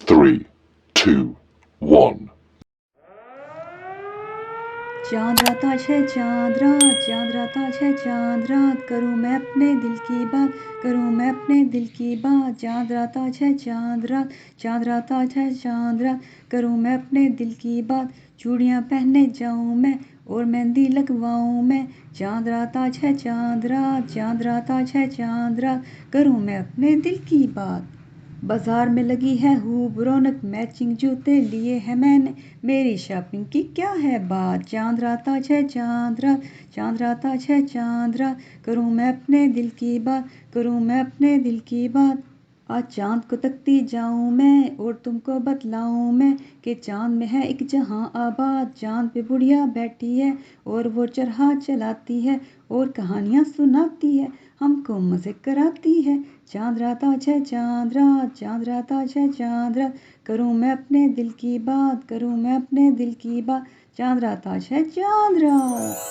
3, 2, 1. चाँद रात आज है चाँद रात आज है चाँद रात, करूँ मैं अपने दिल की बात, करूँ मैं अपने दिल की बात। चाँद रात आज है चाँद रात आज है चाँद रात, करूँ मैं अपने दिल की बात। चूड़ियाँ पहनने जाऊँ मैं और मेहंदी लगवाऊँ मैं। चाँद रात आज है चाँद रात आज है चाँद रात, करूँ मैं अपने दिल की बात। बाजार में लगी है खूब रौनक, मैचिंग जूते लिए हैं मैंने, मेरी शॉपिंग की क्या है बात। चाँद रात आज है चाँद रात आज है चाँद रात, करूँ मैं अपने दिल की बात, करूँ मैं अपने दिल की बात। आज चाँद को तकती जाऊँ मैं और तुमको बतलाऊँ मैं कि चाँद में है एक जहाँ आबाद। चाँद पे बुढ़िया बैठी है और वो चरखा चलाती है और कहानियाँ सुनाती है, हमको मज़े कराती है। चाँद रात आज है चाँद रात आज है चाँद रात, करूँ मैं अपने दिल की बात, करूँ मैं अपने दिल की बात। चाँद रात आज है चाँद रात।